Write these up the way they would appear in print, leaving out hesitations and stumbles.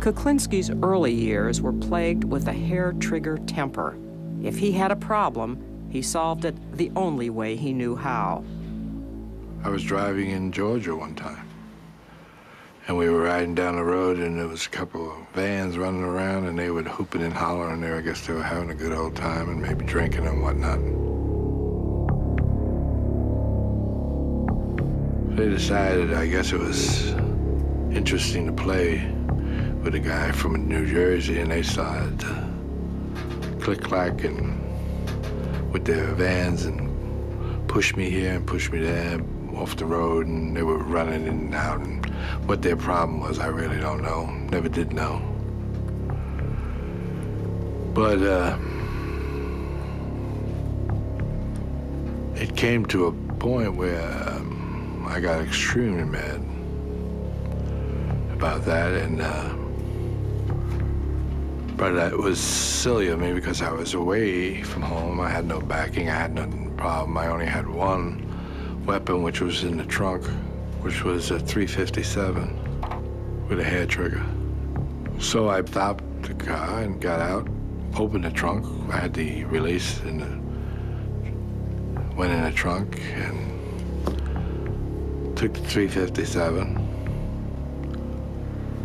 Kuklinski's early years were plagued with a hair-trigger temper. If he had a problem, he solved it the only way he knew how. I was driving in Georgia one time, and we were riding down the road, and there was a couple of vans running around, and they were hooping and hollering there. I guess they were having a good old time and maybe drinking and whatnot. They decided, I guess it was interesting to play with a guy from New Jersey, and they started to click-clack and with their vans and push me here and push me there off the road, and they were running in and out, and what their problem was, I really don't know. Never did know. But it came to a point where I got extremely mad about that, and but it was silly of me because I was away from home. I had no backing. I had no problem. I only had one weapon, which was in the trunk, which was a .357 with a hair trigger. So I stopped the car and got out, opened the trunk. I had the release and went in the trunk and took the .357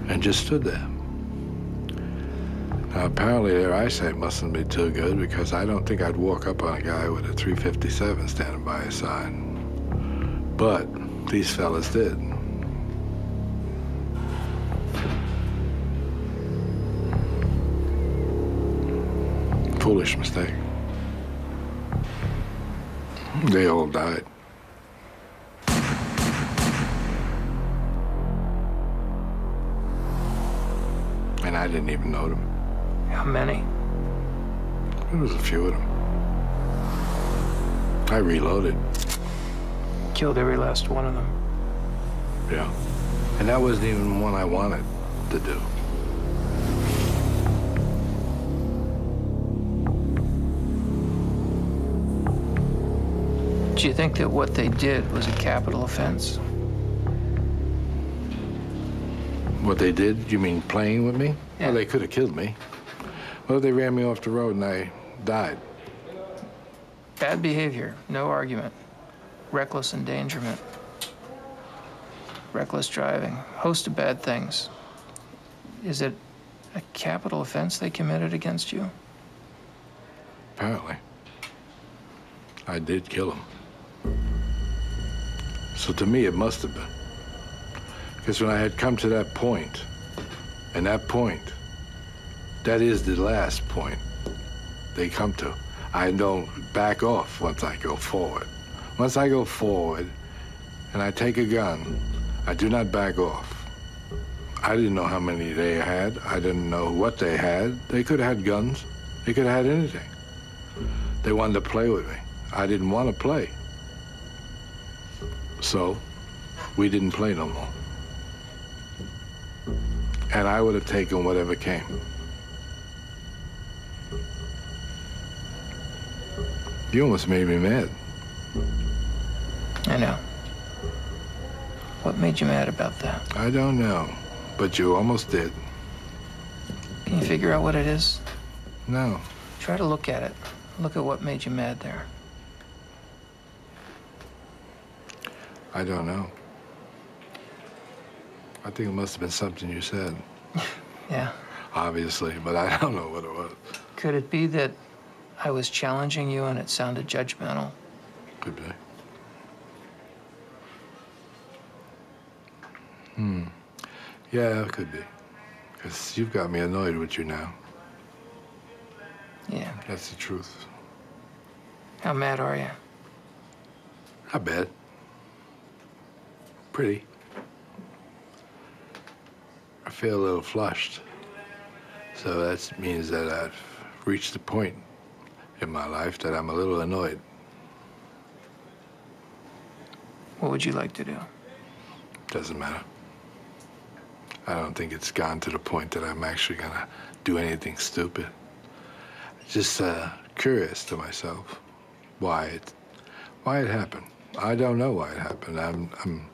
and just stood there. Now, apparently their eyesight mustn't be too good, because I don't think I'd walk up on a guy with a .357 standing by his side. But these fellas did. Foolish mistake. They all died. And I didn't even know them. How many? There was a few of them. I reloaded. Killed every last one of them. Yeah. And that wasn't even one I wanted to do. Do you think that what they did was a capital offense? What they did? You mean playing with me? Yeah. Well, they could have killed me. Well, they ran me off the road and I died. Bad behavior, no argument. Reckless endangerment. Reckless driving, host of bad things. Is it a capital offense they committed against you? Apparently. I did kill him. So to me, it must have been. Because when I had come to that point, and that point, that is the last point they come to. I don't back off once I go forward. Once I go forward and I take a gun, I do not back off. I didn't know how many they had. I didn't know what they had. They could have had guns. They could have had anything. They wanted to play with me. I didn't want to play. So we didn't play no more. And I would have taken whatever came. You almost made me mad. I know. What made you mad about that? I don't know, but you almost did. Can you figure out what it is? No. Try to look at it. Look at what made you mad there. I don't know. I think it must have been something you said. Yeah. Obviously, but I don't know what it was. Could it be that I was challenging you and it sounded judgmental? Could be. Yeah, it could be. Because you've got me annoyed with you now. Yeah. That's the truth. How mad are you? Not bad. Pretty. I feel a little flushed. So that means that I've reached a point in my life that I'm a little annoyed. What would you like to do? Doesn't matter. I don't think it's gone to the point that I'm actually gonna do anything stupid. Just curious to myself why it happened. I don't know why it happened.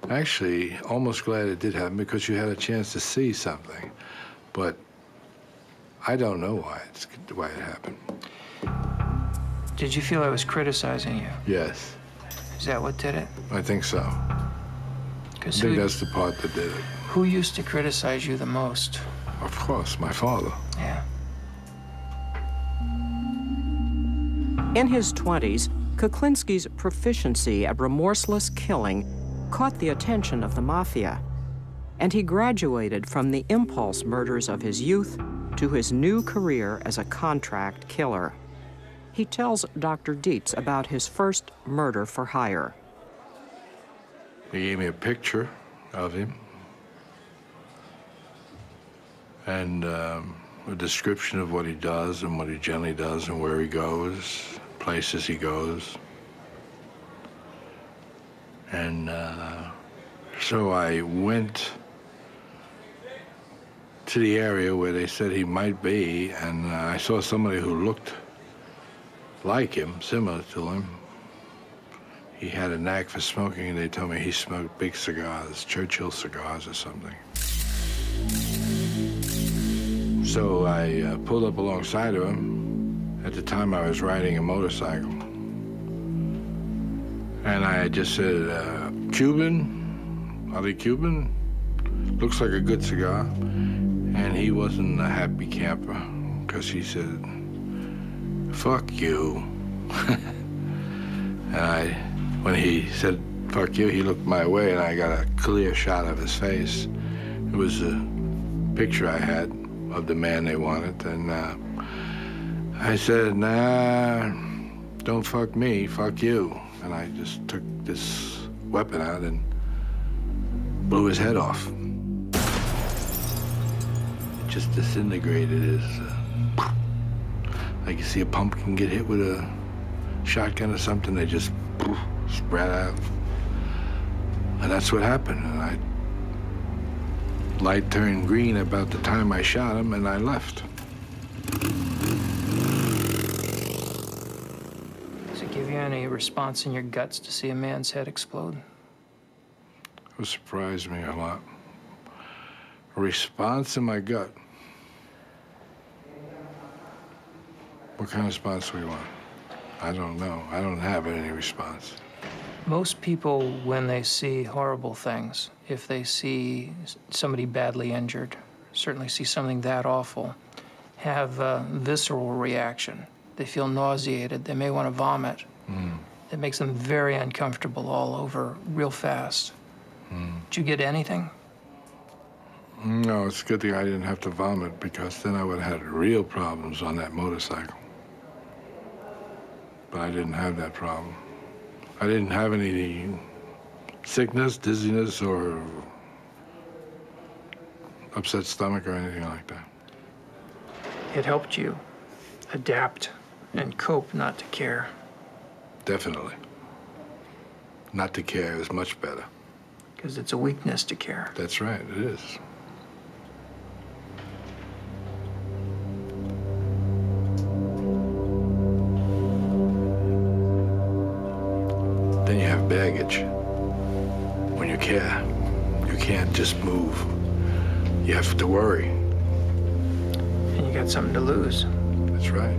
Actually, almost glad it did happen because you had a chance to see something. But I don't know why it happened. Did you feel I was criticizing you? Yes. Is that what did it? I think so. I think that's the part that did it. Who used to criticize you the most? Of course, my father. Yeah. In his 20s, Kuklinski's proficiency at remorseless killing caught the attention of the mafia, and he graduated from the impulse murders of his youth to his new career as a contract killer. He tells Dr. Dietz about his first murder for hire. He gave me a picture of him and a description of what he does and what he generally does and where he goes, places he goes. And so I went to the area where they said he might be, and I saw somebody who looked like him, similar to him. He had a knack for smoking, and they told me he smoked big cigars, Churchill cigars or something. So I pulled up alongside of him. At the time, I was riding a motorcycle. And I just said, Cuban? Are they Cuban? Looks like a good cigar. And he wasn't a happy camper, because he said, fuck you. And when he said, fuck you, he looked my way, and I got a clear shot of his face. It was a picture I had of the man they wanted, and I said, nah, don't fuck me, fuck you. And I just took this weapon out and blew his head off. It just disintegrated his, like you see a pumpkin get hit with a shotgun or something, they just spread out. And that's what happened. And light turned green about the time I shot him, and I left. Does it give you any response in your guts to see a man's head explode? It surprised me a lot. A response in my gut. What kind of response do we want? I don't know. I don't have any response. Most people, when they see horrible things, if they see somebody badly injured, certainly see something that awful, have a visceral reaction. They feel nauseated. They may want to vomit. It makes them very uncomfortable all over real fast. Did you get anything? No, it's a good thing I didn't have to vomit, because then I would have had real problems on that motorcycle. But I didn't have that problem. I didn't have any sickness, dizziness, or upset stomach or anything like that. It helped you adapt and cope, not to care. Definitely. Not to care is much better. Because it's a weakness to care. That's right, it is. Then you have baggage. When you care, you can't just move. You have to worry. And you got something to lose. That's right.